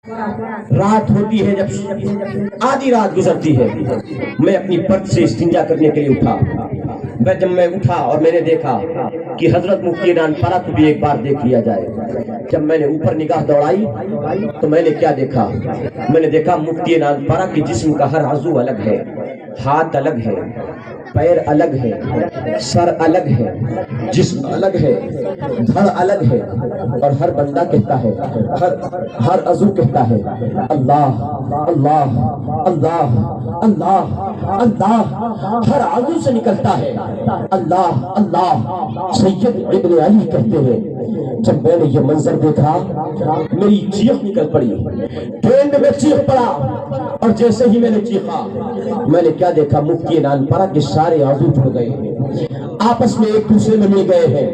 رات ہوتی ہے، جب آدھی رات گزرتی ہے، میں اپنی پرت سے استنجا کرنے کے لیے اٹھا۔ جب میں اٹھا اور میں نے دیکھا کہ حضرت مفتی نانپارہ کو بھی ایک بار دیکھ لیا جائے۔ جب میں نے اوپر نگاہ دوڑائی تو میں نے کیا دیکھا؟ میں نے دیکھا مفتی نانپارہ کے جسم کا ہر عضو الگ ہے، ہاتھ الگ ہے، پیر الگ ہے، سر الگ ہے، جسم الگ ہے، دھڑ الگ ہے، اور ہر بندہ کہتا ہے، ہر عضو کہتا ہے اللہ اللہ اللہ اللہ اللہ، ہر عضو سے نکلتا ہے اللہ اللہ۔ سید ابن علی کہتے ہیں جب میں نے یہ منظر دیکھا میری چیخ نکل پڑی، ٹرین میں چیخ پڑا، اور جیسے ہی میں نے چیخا میں نے کیا دیکھا؟ مفتی نانپارہ کے سارے عضو جڑ گئے ہیں، آپس میں ایک دوسرے میں مل گئے ہیں،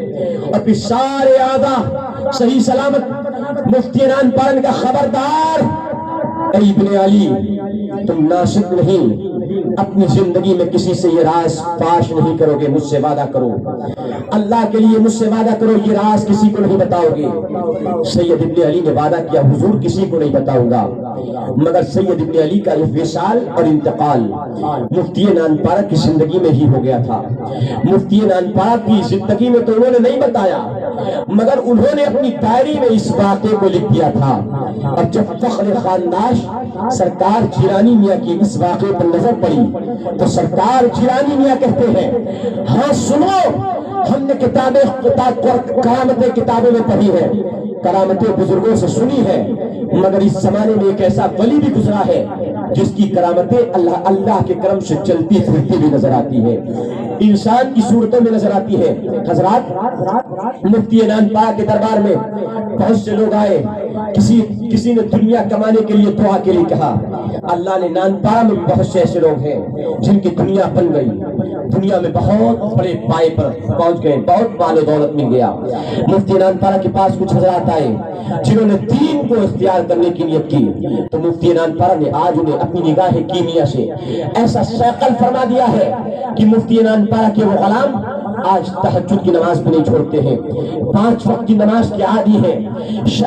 اور پھر سارے اعضاء صحیح سلامت۔ مفتی نانپارہ نے کہا خبردار اے ابن علی، تم ناشد نہیں، اپنی زندگی میں کسی سے یہ راز فاش نہیں کرو گے، مجھ سے وعدہ کرو، اللہ کے لیے مجھ سے وعدہ کرو یہ راز کسی کو نہیں بتاؤ گے۔ سید ابن علی نے وعدہ کیا حضور کسی کو نہیں بتاؤں گا، مگر سید ابن علی کا وصال اور انتقال مفتی نانپارہ کی زندگی میں ہی ہو گیا تھا۔ مفتی نانپارہ کی زندگی میں تو انہوں نے نہیں بتایا، مگر انہوں نے اپنی ڈائری میں اس واقعے کو لکھ دیا تھا۔ اور جب فخر خانداش سرکار جیلانی میاں کی اس واقعے پر نظر پڑی تو سرکار جیلانی میاں کہتے ہیں ہاں سنو، ہم نے کرامتیں کتابوں میں پڑھی ہے، کرامتیں بزرگوں سے سنی ہے، مگر اس زمانے میں ایک ایسا ولی بھی گزرا ہے جس کی کرامتیں اللہ کے کرم سے چلتی پھرتی بھی نظر آتی ہے، انسان کی صورتوں میں نظر آتی ہے۔ حضرات مفتی نانپارہ کے دربار میں بہت سے لوگ آئے، کسی نے دنیا کمانے کے لیے دعا کے لیے کہا، اللہ نے نانپارہ میں بہت سے ایسے لوگ ہیں جن کی دنیا بن گئی، دنیا میں بہت بڑے پائے پر پہنچ گئے، بہت مال و دولت مل گیا۔ مفتی نانپارہ کے پاس کچھ حضرات آئے جنہوں نے دین کو اختیار کرنے کی نیت کی، تو مفتی نانپارہ نے آج انہیں اپنی نگاہ کیمیا سے ایسا شیقل فرما دیا ہے کہ مفتی نانپارہ کے وہ غلام آج تہجد کی نماز بھی نہیں چھوڑتے ہیں، 5 وقت کی نماز کے عادی ہیں،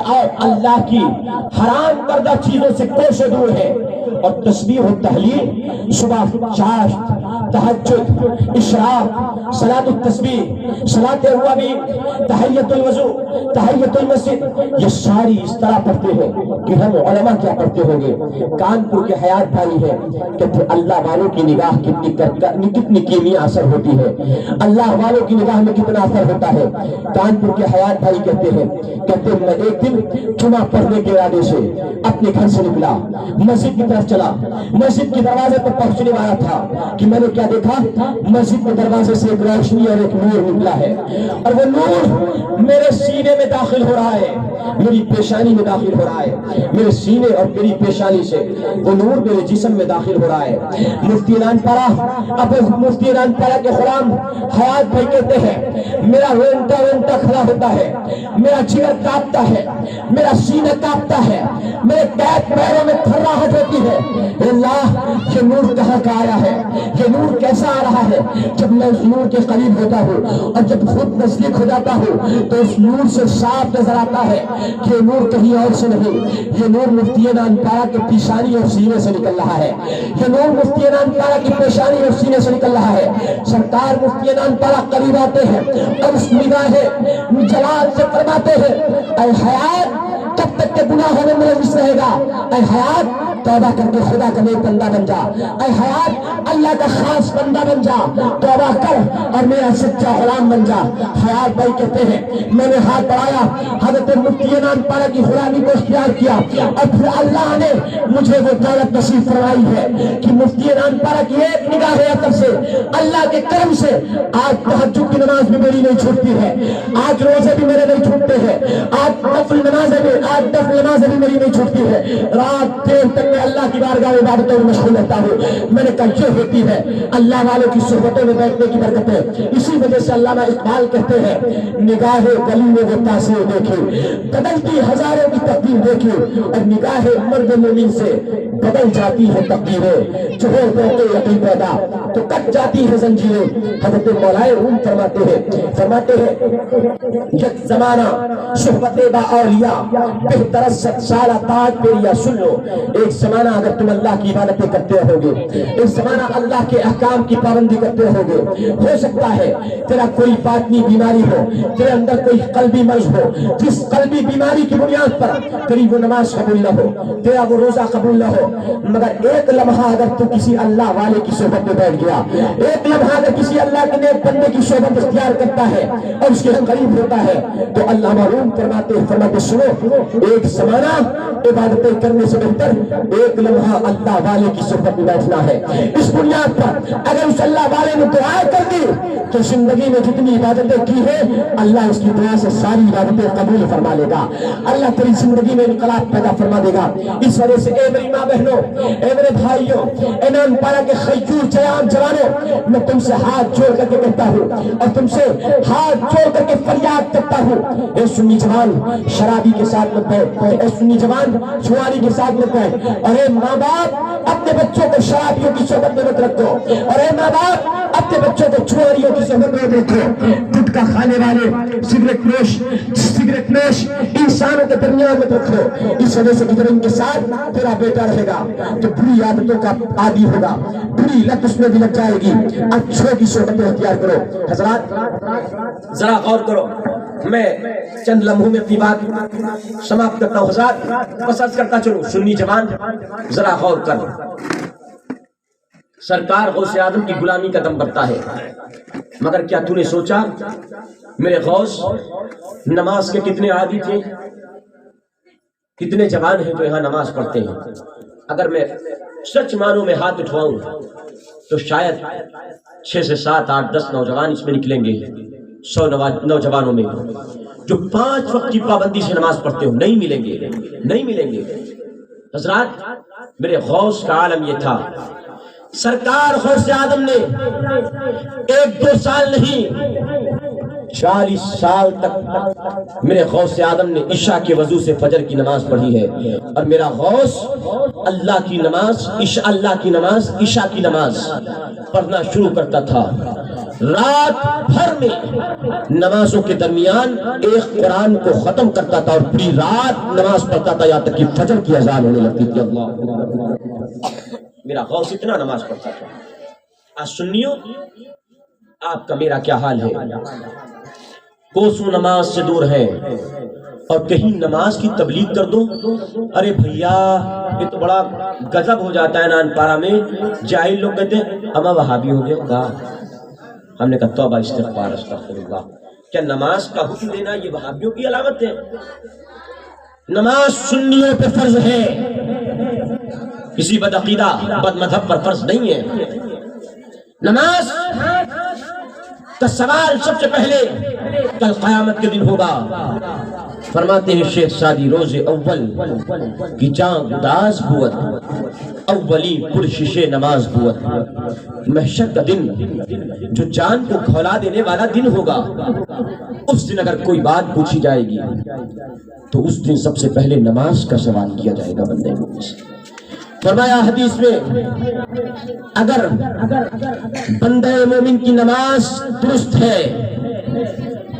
اور اللہ کی حرام کردہ چیزوں سے کوسوں دور ہے، اور تسبیح و تحلیل صبح چاشت، تہجد، اشراق، صلاۃ التسبیح، صلاۃ الوضو، تحیۃ الوضو، تحیۃ المسجد، یہ ساری اس طرح پڑھتے ہیں کہ ہم علماء کیا پڑھتے ہوں گے۔ کانپور کے حیات بھائی ہے کہ اللہ والوں کی نگاہ کتنی کیمیا اثر ہوتی ہے، اللہ والوں کی نگاہ میں کتنا اثر ہوتا ہے۔ کانپور کے حیات بھائی کہتے ہیں میں ایک دن جمعہ پڑھنے کے ارادے سے اپنے گھر سے نکلا، مسجد کی طرف چلا، مسجد کے دروازے پر پہنچنے والا تھا کہ میں نے کیا دیکھا؟ مسجد کے دروازے سے ایک روشنی اور ایک نور نکلا ہے، اور وہ نور میرے سینے میں داخل ہو رہا ہے، میری پیشانی میں داخل ہو رہا ہے، میرے سینے اور میری پیشانی سے وہ نور میرے جسم میں داخل ہو رہا ہے۔ مفتی نانپارہ کے غلام حیات بھائی کہتے ہیں میرا رونٹا رونٹا کھڑا ہوتا ہے، میرا جگر کانپتا ہے، میرا سینہ کانپتا ہے، میرے پیروں میں تھراہٹ ہوتی ہے، اللہ یہ نور کہاں کا آیا ہے، یہ نور کیسا آ رہا ہے؟ جب میں اس نور کے قریب ہوتا ہوں اور جب خود نزدیک ہو جاتا ہوں تو اس نور سے صاف نظر آتا ہے کہ یہ نور کہیں اور سے نہیں، یہ نور مفتی نانپارہ کے پیشانی اور سینے سے نکل رہا ہے، یہ نور مفتی نانپارہ کی پیشانی اور سینے سے نکل رہا ہے۔ سرکار مفتی نانپارہ قریب آتے ہیں اور اس نگاہ جلال سے فرماتے ہیں اے حیات کب تک کے گناہوں میں ملوث رہے گا؟ اے حیات توبہ کر کے خدا کا نیک بندہ بن جا، اے حیات اللہ کا خاص بندہ بن جا، توبہ کر اور میرا سچا غلام بن جا۔ حیات بھائی کہتے ہیں میں نے ہاتھ بڑھایا، حضرت مفتی نانپارہ کی غلامی کو اختیار کیا، اور پھر اللہ نے مجھے وہ دولت نصیب فرمائی ہے کہ مفتی نانپارہ کی ایک نگاہ اثر سے اللہ کے کرم سے آج تہجد کی نماز بھی میری نہیں چھوٹتی ہے، آج روزے بھی میرے نہیں چھوٹتے ہیں، آج نفل نمازیں بھی میری نہیں چھوٹتی ہے، رات دیر تک میں اللہ کی بارگاہ میں عبادتوں میں مشغول رہتا ہوں. میں نے کہا یہ ہوتی ہے اللہ والوں کی صحبتوں میں بیٹھنے کی برکتیں. اسی وجہ سے علامہ اقبال کہتے ہیں نگاہ گلی میں وہ تاثیر دیکھی, بدلتی ہزاروں کی تقدیر دیکھی, اور نگاہ مرد مومن سے بدل جاتی ہے تقدیریں, جو ہو کے یقین پیدا تو کٹ جاتی ہے زنجیریں. حضرت مولا روم فرماتے ہیں یک زمانہ صحبت با اولیاء بہتر 7 سالہ تاج پیریا. سن لو, ایک زمانہ اگر تم اللہ کی عبادتیں کرتے ہوگے, ایک زمانہ اللہ کے احکام کی پابندی کرتے ہوگے, ہو سکتا ہے تیرا کوئی باطنی بیماری ہو, تیرے اندر کوئی قلبی مرض ہو, جس قلبی بیماری کی بنیاد پر تیری وہ نماز قبول نہ ہو, تیرا وہ روزہ قبول نہ ہو, مگر ایک لمحہ اگر تو کسی اللہ والے کی صحبت میں بیٹھ گیا, ایک لمحہ اگر کسی اللہ کے نیک بندے کی صحبت اختیار کرتا ہے اور اس کے قریب ہوتا ہے, تو اللہ معلوم فرماتے سنو, ایک زمانہ عبادتیں کرنے سے بہتر ایک لمحہ اللہ والے کی صحبت میں بیٹھنا ہے. اس بنیاد پر اگر اس اللہ والے نے دعا کر دی تو زندگی میں جتنی عبادتیں کی ہے اللہ اس کی دعا سے ساری عبادتیں قبول فرما لے گا. اللہ تیری زندگی میں انقلاب پیدا فرما دے گا. اس وجہ سے اے میری ماں بہنوں, اے میرے بھائیوں, اے نام پارا کے خیجور چیان جوانوں, میں تم سے ہاتھ جوڑ کر کے کہتا ہوں اور تم سے ہاتھ جوڑ کر کے فریاد کرتا ہوں, اے سنی جوان شرابی کے ساتھ مت بیٹھ, اے سنی جوان چھواری کے ساتھ مت بیٹھ, اور اے ماں باپ اپنے بچوں کو شرابیوں کی صحبت میں مت رکھو, اور اے ماں باپ اپنے بچوں کو چھواریوں کی صحبت میں مت رکھو. گٹکا کھانے والے سگریٹ نوش انسانوں کے درمیان مت رکھو. اس وجہ سے اگر ان کے ساتھ تیرا بیٹا رہے گا تو بری عادتوں کا عادی ہوگا, بری لت اس میں بھی لگ جائے گی. اچھوں کی صحبتیں اختیار کرو. حضرات ذرا غور کرو, میں چند لمحوں میں اپنی بات سماپت کرتا ہوں. حضرات بس عرض کرتا چلوں, سنی جوان ذرا غور کر. سرکار غوث اعظم کی غلامی کا دم بڑھتا ہے, مگر کیا تو نے سوچا میرے غوث نماز کے کتنے عادی تھے, کتنے جوان ہیں جو یہاں نماز پڑھتے ہیں. اگر میں سچ مانوں میں ہاتھ اٹھواؤں تو شاید 6 سے 7 8 10 نوجوان اس میں نکلیں گے 100 نوجوانوں میں جو 5 وقت کی پابندی سے نماز پڑھتے ہو. نہیں ملیں گے. حضرات میرے غوث کا عالم یہ تھا, سرکار غوث اعظم نے 1-2 سال نہیں 40 سال تک میرے غوث اعظم نے عشاء کے وضو سے فجر کی نماز پڑھی ہے. اور میرا غوث اللہ کی نماز عشاء کی نماز پڑھنا شروع کرتا تھا. رات بھر میں نمازوں کے درمیان ایک قرآن کو ختم کرتا تھا اور پوری رات نماز پڑھتا تھا یہاں تک کہ فجر کی اذان ہونے لگتی تھی. اللہ, میرا غوث اتنا نماز پڑھتا تھا. آج سنیو آپ کا میرا کیا حال ہے, کوسوں نماز سے دور ہے اور کہیں نماز کی تبلیغ کر دو, ارے بھیا یہ تو بڑا غضب ہو جاتا ہے. نان پارا میں جاہل لوگ کہتے ہیں اما وہابی ہو گیا کا. ہم نے کہا توبہ استغفار استغفر اللہ, کیا نماز کا حکم دینا یہ وہابیوں کی علامت ہے؟ نماز سنیوں پہ فرض ہے, کسی بدعقیدہ بد مذہب پر فرض نہیں ہے. نماز کا سوال سب سے پہلے کل قیامت کے دن ہوگا. فرماتے ہیں شیخ سعدی روز اول کی جان گداز بوت, اولی پرشش نماز بوت. محشر کا دن جو جان کو کھولا دینے والا دن ہوگا, اس دن اگر کوئی بات پوچھی جائے گی تو اس دن سب سے پہلے نماز کا سوال کیا جائے گا بندے مومن سے. فرمایا حدیث میں اگر بندے مومن کی نماز درست ہے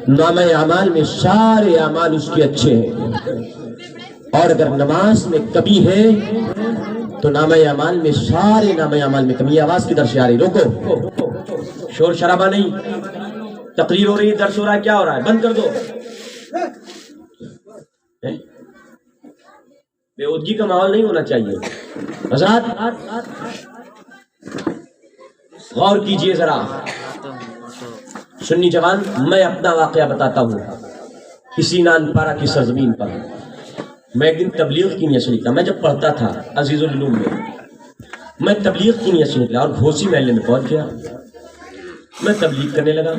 نامہ اعمال میں سارے اعمال اس کے اچھے ہیں, اور اگر نماز میں کمی ہے تو نامہ اعمال میں سارے نامہ اعمال میں کمی. آواز کدھر سے آ رہی؟ روکو, شور شرابہ نہیں, تقریر ہو رہی ہے, درس ہو رہا ہے, کیا ہو رہا ہے؟ بند کر دو. بے ادگی کا ماحول نہیں ہونا چاہیے. حضرات غور کیجئے ذرا. سنی جوان, میں اپنا واقعہ بتاتا ہوں. کسی نان پارا کی سرزمین پر میں ایک دن تبلیغ کی نیت سے نکلا. میں جب پڑھتا تھا عزیز العلوم میں تبلیغ کی نیت سے نکلا اور گھوسی محلے میں پہنچ گیا. میں تبلیغ کرنے لگا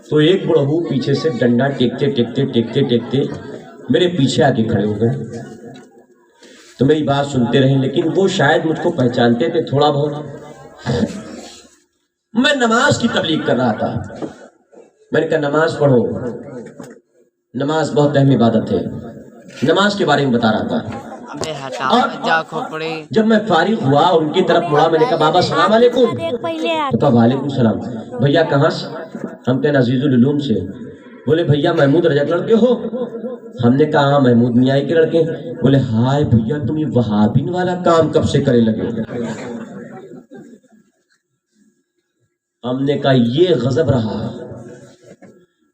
تو ایک بڑھو پیچھے سے ڈنڈا ٹیکتے میرے پیچھے آ کے کھڑے ہو گئے. تو میری بات سنتے رہیں، لیکن وہ شاید مجھ کو پہچانتے تھے تھوڑا بہت۔ میں نماز کی تبلیغ کر رہا تھا، میں نے کہا نماز پڑھو، نماز بہت اہم عبادت ہے، نماز کے بارے میں بتا رہا تھا۔ اور جب میں فارغ ہوا ان کی طرف مڑا، میں نے کہا بابا السلام علیکم۔ تو کہا وعلیکم السلام۔ بھیا کہاں سے؟ ہم کہنا عزیز العلوم سے۔ بولے بھیا محمود رجا کے لڑکے ہو؟ ہم نے کہا ہاں محمود میاں کے لڑکے۔ بولے ہائے بھیا تم یہ وہابین والا کام کب سے کرے لگے؟ ہم نے کہا یہ غضب رہا،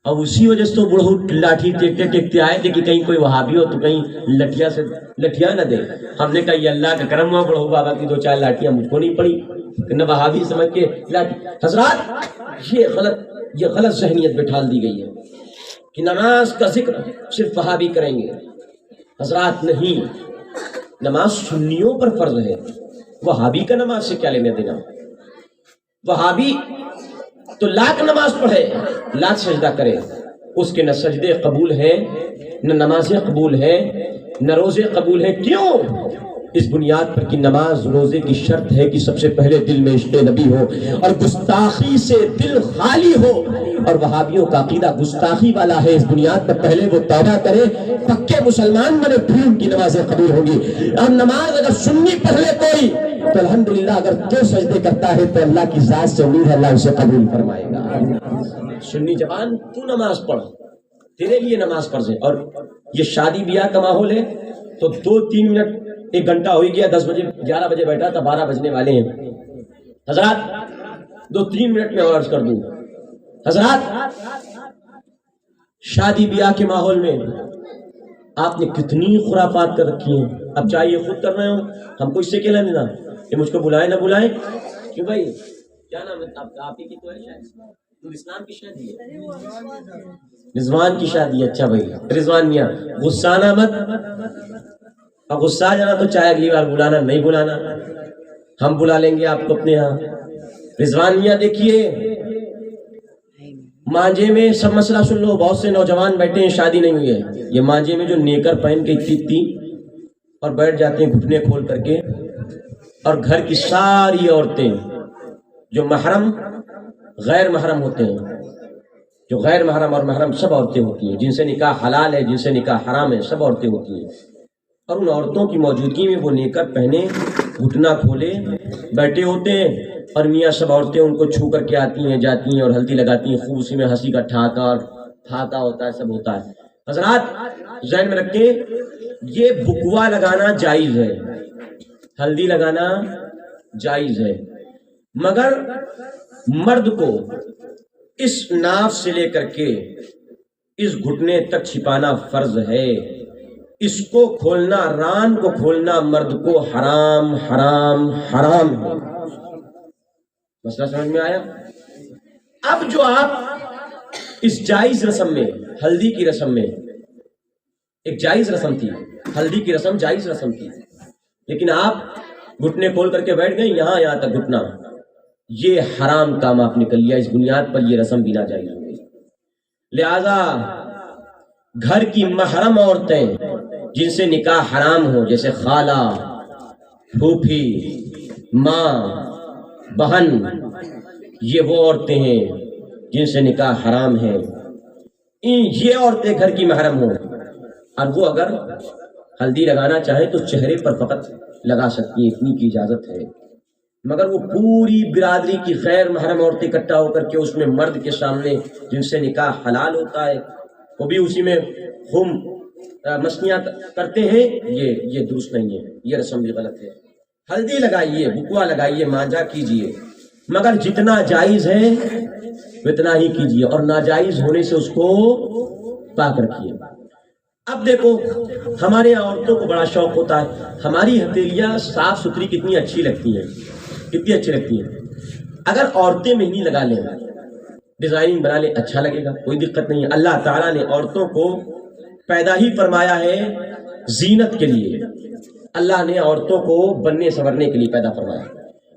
اب اسی وجہ سے تو بڑھو لاٹھی ٹیکتے ٹیکتے آئے تھے کہ کہیں کوئی وہابی ہو تو کہیں لٹھیا نہ دے۔ ہم نے کہا یہ اللہ کا کرم ہوا، بڑھو بابا کی 2-4 لاٹیاں مجھ کو نہیں پڑی، نہ وہابی سمجھ کے لاٹھی۔ حضرات یہ غلط ذہنیت بٹھال دی گئی ہے کہ نماز کا ذکر صرف وہابی کریں گے۔ حضرات نہیں، نماز سنیوں پر فرض ہے، وہابی کا نماز سے کیا لینا دینا؟ وہابی تو لاکھ نماز پڑھے، لاکھ سجدہ کرے، اس کے نہ سجدے قبول ہیں، نہ نمازیں قبول ہیں، نہ روزے قبول ہیں۔ کیوں؟ اس بنیاد پر کہ نماز روزے کی شرط ہے کہ سب سے پہلے دل میں عشق نبی ہو اور گستاخی سے دل خالی ہو، اور وہابیوں کا عقیدہ گستاخی والا ہے۔ اس بنیاد پر پہلے وہ توبہ کرے، پکے مسلمان بنے، پھر ان کی نمازیں قبول ہوگی۔ اور نماز اگر سنی پڑھ لے کوئی تو الحمدللہ اگر 2 سجدے کرتا ہے تو اللہ کی ذات سے امید ہے اللہ اسے قبول فرمائے گا۔ سنی جوان تو نماز پڑھ، تیرے لیے نماز فرض ہے۔ اور یہ شادی بیاہ کا ماحول ہے تو 2-3 منٹ 1 گھنٹہ ہو گیا، 10 بجے 11 بجے بیٹھا تھا، 12 بجنے والے ہیں۔ حضرات 2-3 منٹ میں عرض کر دوں، حضرات شادی بیاہ کے ماحول میں آپ نے کتنی خرافات کر رکھی ہیں۔ اب چاہے یہ خود کر رہے ہوں، ہم کو اس سے کیا لینا، یہ مجھ کو بلائیں نہ بلائیں، کیوں بھائی کیا نام ہے آپ ہی کی؟ تو ہے شاید اسلام کی شادی ہے، رضوان کی شادی ہے۔ اچھا بھائی رضوان میاں غصہ نہ مت، اور غصہ آ جانا تو چاہے اگلی بار بلانا، نہیں بلانا ہم بلا لیں گے آپ کو اپنے ہاں۔ رضوان میاں دیکھیے مانجے میں سب مسئلہ سن لو، بہت سے نوجوان بیٹھے ہیں شادی نہیں ہوئی ہے، یہ مانجے میں جو نیکر پہن کے اتنی اور بیٹھ جاتے ہیں گھٹنے کھول کر کے، اور گھر کی ساری عورتیں جو محرم غیر محرم ہوتے ہیں، جو غیر محرم اور محرم سب عورتیں ہوتی ہیں، جن سے نکاح حلال ہے جن سے نکاح حرام ہے، سب عورتیں ہوتی ہیں، اور ان عورتوں کی موجودگی میں وہ نیکر پہنے گھٹنا کھولے بیٹھے ہوتے ہیں، اور میاں سب عورتیں ان کو چھو کر کے آتی ہیں جاتی ہیں اور ہلدی لگاتی ہیں، خوب اسی میں ہنسی کا ٹھاکا اور پھاکا ہوتا ہے، سب ہوتا ہے۔ حضرات ذہن میں رکھیں یہ بکوا لگانا جائز ہے، ہلدی لگانا جائز ہے، مگر مرد کو اس ناف سے لے کر کے اس گھٹنے تک چھپانا فرض ہے، اس کو کھولنا، ران کو کھولنا مرد کو حرام حرام حرام ہے۔ مسئلہ سمجھ میں آیا؟ اب جو آپ اس جائز رسم میں، ہلدی کی رسم میں، ایک جائز رسم تھی، ہلدی کی رسم جائز رسم تھی، لیکن آپ گھٹنے کھول کر کے بیٹھ گئے یہاں تک گھٹنا، یہ حرام کام آپ نے کر لیا، اس بنیاد پر یہ رسم بھی ناجائز ہو گئی۔ لہذا گھر کی محرم عورتیں جن سے نکاح حرام ہو، جیسے خالہ، پھوپھی، ماں، بہن، یہ وہ عورتیں ہیں جن سے نکاح حرام ہے، یہ عورتیں گھر کی محرم ہوں، اور وہ اگر ہلدی لگانا چاہیں تو چہرے پر فقط لگا سکتی ہیں، اتنی کی اجازت ہے، مگر وہ پوری برادری کی غیر محرم عورتیں اکٹھا ہو کر کے اس میں مرد کے سامنے جن سے نکاح حلال ہوتا ہے وہ بھی اسی میں خم مستیاں کرتے ہیں، یہ درست نہیں ہے، یہ رسم بھی غلط ہے۔ ہلدی لگائیے، بکوا لگائیے، مانجا کیجیے، مگر جتنا جائز ہے اتنا ہی کیجیے، اور ناجائز ہونے سے اس کو پاک رکھیے۔ اب دیکھو ہمارے یہاں عورتوں کو بڑا شوق ہوتا ہے، ہماری ہتھیلیاں صاف ستھری کتنی اچھی لگتی ہیں، کتنی اچھی لگتی ہیں، اگر عورتیں مہندی لگا لیں، ڈیزائننگ بنا لیں، اچھا لگے گا، کوئی دقت نہیں ہے۔ اللہ تعالیٰ نے عورتوں کو پیدا ہی فرمایا ہے زینت کے لیے، اللہ نے عورتوں کو بننے سنورنے کے لیے پیدا فرمایا،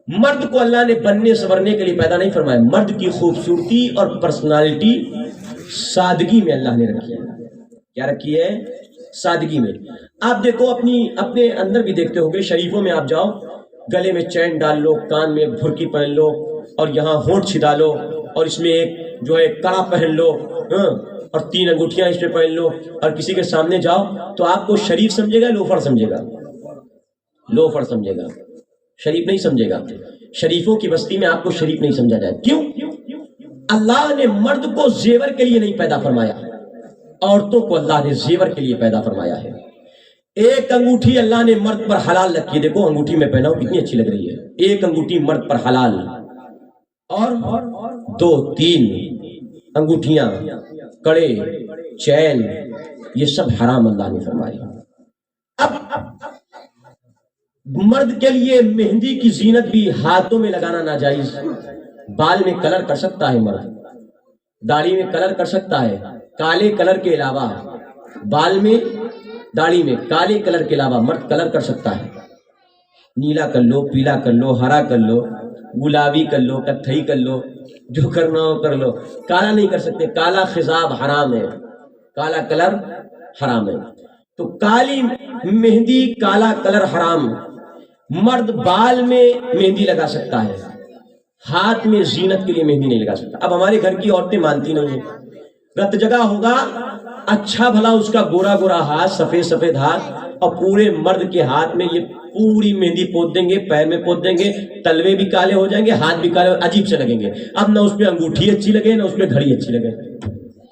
مرد کو اللہ نے بننے سنورنے کے لیے پیدا نہیں فرمایا۔ مرد کی خوبصورتی اور پرسنالٹی سادگی میں اللہ نے رکھی ہے، کیا رکھی ہے؟ سادگی میں. آپ دیکھو اپنے اندر بھی دیکھتے ہوگے، شریفوں میں آپ جاؤ، گلے میں چین ڈال لو، کان میں ایک بھرکی پہن لو، اور یہاں ہونٹ چھدا لو، اور اس میں ایک جو ہے کڑا پہن لو، اور 3 انگوٹھیاں اس پہ پہن لو، اور کسی کے سامنے جاؤ تو آپ کو شریف سمجھے گا، لوفر سمجھے گا؟ لوفر سمجھے گا، شریف نہیں سمجھے گا. شریفوں کی بستی میں آپ کو شریف نہیں سمجھا جائے. کیوں؟ اللہ نے مرد کو زیور کے لیے نہیں پیدا فرمایا، عورتوں کو اللہ نے زیور کے لیے پیدا فرمایا ہے. ایک انگوٹھی اللہ نے مرد پر حلال رکھی ہے. دیکھو انگوٹھی میں پہنا ہوں کتنی اچھی لگ رہی ہے. ایک انگوٹھی مرد پر حلال، اور 2-3 انگوٹھیاں، کڑے، چین، یہ سب حرام اللہ نے فرمائی. اب مرد کے لیے مہندی کی زینت بھی ہاتھوں میں لگانا ناجائز. بال میں کلر کر سکتا ہے مرد، داڑھی میں کلر کر سکتا ہے، کالے کلر کے علاوہ بال میں، داڑھی میں کالے کلر کے علاوہ مرد کلر کر سکتا ہے. نیلا کر لو، پیلا کر لو، ہرا کر لو، گلابی کر لو، کتھئی کر لو، جو کرنا ہو کر لو. کالا نہیں کر سکتے، کالا خضاب حرام ہے، کالا کلر حرام ہے. تو کالی مہندی، کالا کلر حرام. مرد بال میں مہندی لگا سکتا ہے، ہاتھ میں زینت کے لیے مہندی نہیں لگا سکتا. اب ہمارے گھر کی عورتیں مانتی نہیں ہیں. رت جگہ ہوگا، اچھا بھلا اس کا گورا گورا ہاتھ، سفید سفید ہاتھ، اور پورے مرد کے ہاتھ میں یہ پوری مہندی پوت دیں گے، پیر میں پوت دیں گے، تلوے بھی کالے ہو جائیں گے، ہاتھ بھی کالے، عجیب سے لگیں گے. اب نہ اس پہ انگوٹھی اچھی لگے، نہ اس پہ گھڑی اچھی لگے.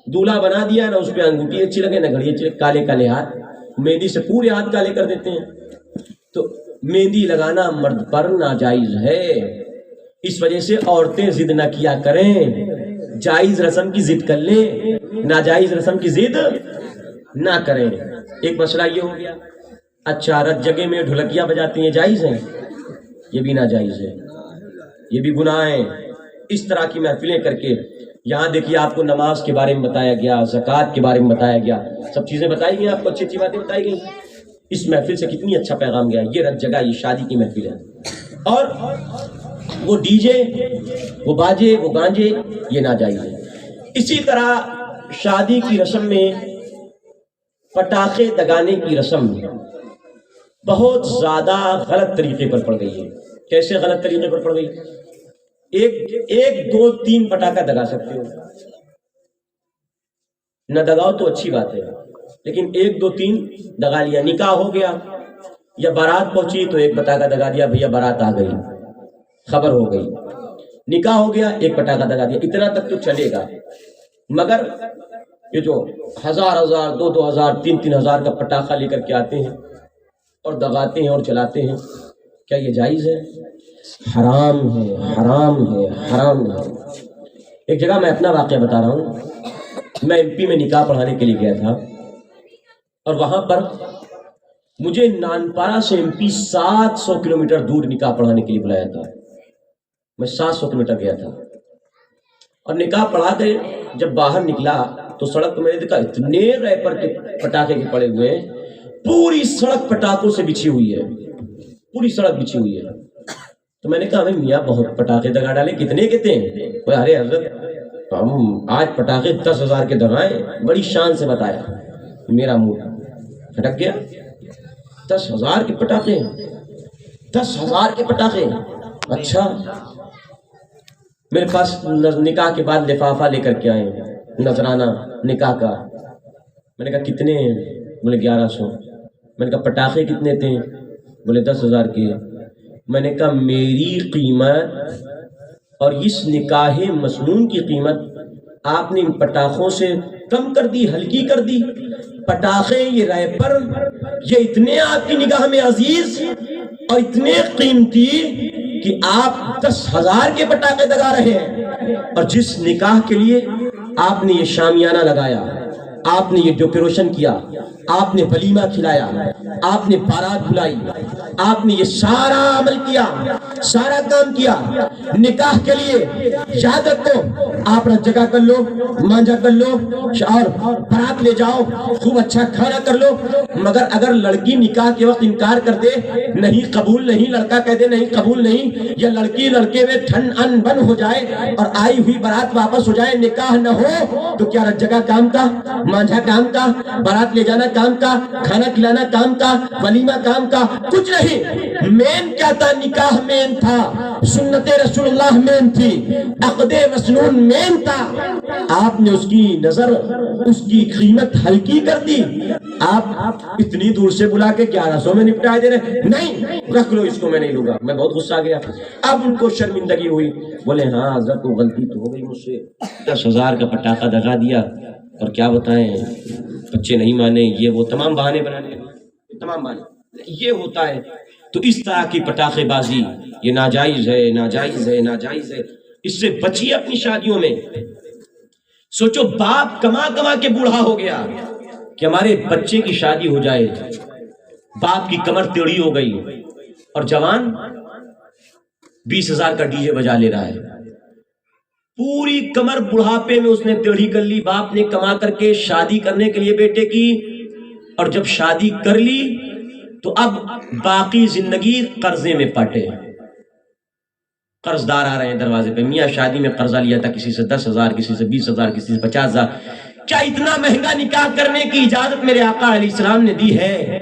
دولہا بنا دیا، نہ اس پہ انگوٹھی اچھی لگے، نہ گھڑی اچھی لگے. کالے کالے ہاتھ، مہندی سے پورے ہاتھ کالے کر دیتے ہیں. تو مہندی لگانا مرد پر ناجائز ہے. اس وجہ سے عورتیں ضد نہ کیا کریں، جائز رسم کی ضد کر لیں، ناجائز رسم کی ضد نہ کریں. ایک مسئلہ یہ ہو گیا. اچھا، رت جگہ میں ڈھولکیاں بجاتی ہیں، جائز ہیں؟ یہ بھی ناجائز ہے، یہ بھی گناہ ہے. اس طرح کی محفلیں کر کے، یہاں دیکھیے آپ کو نماز کے بارے میں بتایا گیا، زکوٰۃ کے بارے میں بتایا گیا، سب چیزیں بتائی گئی، آپ کو اچھی اچھی باتیں بتائی گئی. اس محفل سے کتنی اچھا پیغام گیا. یہ رت جگہ، یہ شادی کی محفل ہے، اور وہ ڈی جے، وہ باجے، وہ گانجے، یہ ناجائز ہے. اسی طرح شادی کی رسم میں پٹاخے دگانے کی رسم بہت زیادہ غلط طریقے پر پڑ گئی ہے. کیسے غلط طریقے پر پڑ گئی؟ ایک 2-3 پٹاخہ دگا سکتے ہو، نہ دگاؤ تو اچھی بات ہے، لیکن 1-2-3 دگا لیا. نکاح ہو گیا یا بارات پہنچی تو ایک پٹاخہ دگا دیا، بھیا بارات آ گئی، خبر ہو گئی. نکاح ہو گیا، ایک پٹاخہ دگا دیا. اتنا تک تو چلے گا. مگر یہ جو 1000 2,000 3,000 کا پٹاخہ لے کر کے آتے ہیں اور دگاتے ہیں اور چلاتے ہیں، کیا یہ جائز ہے؟ حرام ہے، حرام ہے، حرام ہے. ایک جگہ میں اپنا واقعہ بتا رہا ہوں. میں MP میں نکاح پڑھانے کے لیے گیا تھا، اور وہاں پر مجھے نانپارہ سے MP 700 کلومیٹر دور نکاح پڑھانے کے لیے بلایا تھا. میں 700 کلومیٹر گیا تھا، اور نکاح پڑھا کے جب باہر نکلا تو سڑک پہ میں نے دیکھا اتنے ریپر کے پٹاخے کے پڑے ہوئے ہیں. پوری سڑک پٹاخوں سے بچھی ہوئی ہے، پوری سڑک بچھی ہوئی ہے. تو میں نے کہا ہمیں میاں بہت پٹاخے دگا ڈالے، کتنے کہتے ہیں؟ ارے حضرت ہم آج پٹاخے 10,000 کے دگائے. بڑی شان سے بتایا. میرا منہ پھٹک گیا. 10,000 کے پٹاخے، 10,000 کے پٹاخے. اچھا. میرے پاس نکاح کے بعد لفافہ لے کر کے آئے، نذرانہ نکاح کا. میں نے کہا کتنے ہیں؟ بولے 1100. میں نے کہا پٹاخے کتنے تھے؟ بولے 10,000 کے. میں نے کہا میری قیمت اور اس نکاح مسنون کی قیمت آپ نے ان پٹاخوں سے کم کر دی، ہلکی کر دی. پٹاخے، یہ ریپر، یہ اتنے آپ کی نگاہ میں عزیز اور اتنے قیمتی کہ آپ 10,000 کے پٹاخے دگا رہے ہیں. اور جس نکاح کے لیے آپ نے یہ شامیانہ لگایا، آپ نے یہ ڈیکوریشن کیا، آپ نے ولیمہ کھلایا، آپ نے بارات بلائی، آپ نے یہ سارا عمل کیا، سارا کام کیا نکاح کے لیے، یاد رکھو آپ نے جگہ کر لو، مانجا کر لو اور بارات لے جاؤ، خوب اچھا کھانا کر لو، مگر اگر لڑکی نکاح کے وقت انکار کر دے، نہیں قبول نہیں، لڑکا کہہ دے نہیں قبول نہیں، یا لڑکی لڑکے میں ٹھن ان بن ہو جائے اور آئی ہوئی بارات واپس ہو جائے، نکاح نہ ہو، تو کیا جگہ کام کا، مانجھا کام کا، بارات لے جانا کام کا، کھانا کھلانا کام کا، ولیمہ کام کا، کچھ نہیں۔ مین کیا تھا؟ نکاح مین تھا، سنت رسول اللہ مین تھی، عقد مسنون مین تھا۔ آپ نے اس کی نظر، اس کی قیمت ہلکی کر دی۔ آپ اتنی دور سے بلا کے 1100 میں نپٹائے دے رہے، نہیں رکھ لو اس کو، میں نہیں لوں گا۔ میں بہت غصہ آ گیا، اب ان کو شرمندگی ہوئی، بولے ہاں حضرت وہ غلطی تو ہو گئی مجھ سے، 10,000 کا پٹاخہ دگا دیا، اور کیا بتائیں بچے نہیں مانے، یہ وہ تمام بہانے بنانے، تمام بہانے، یہ ہوتا ہے۔ تو اس طرح کی پٹاخے بازی یہ ناجائز ہے، ناجائز ہے، ناجائز ہے، اس سے بچیے اپنی شادیوں میں۔ سوچو باپ کما کما کے بوڑھا ہو گیا کہ ہمارے بچے کی شادی ہو جائے، باپ کی کمر ٹیڑھی ہو گئی اور جوان 20,000 کا ڈی جے بجا لے رہا ہے، پوری کمر بڑھاپے میں اس نے ٹیڑھی کر لی۔ باپ نے کما کر کے شادی کرنے کے لیے بیٹے کی، اور جب شادی کر لی تو اب باقی زندگی قرضے میں پٹے، قرض دار آ رہے ہیں دروازے پہ، میاں شادی میں قرضہ لیا تھا، کسی سے 10,000، کسی سے 20,000، کسی سے 50,000۔ کیا اتنا مہنگا نکاح کرنے کی اجازت میرے آقا علیہ السلام نے دی ہے؟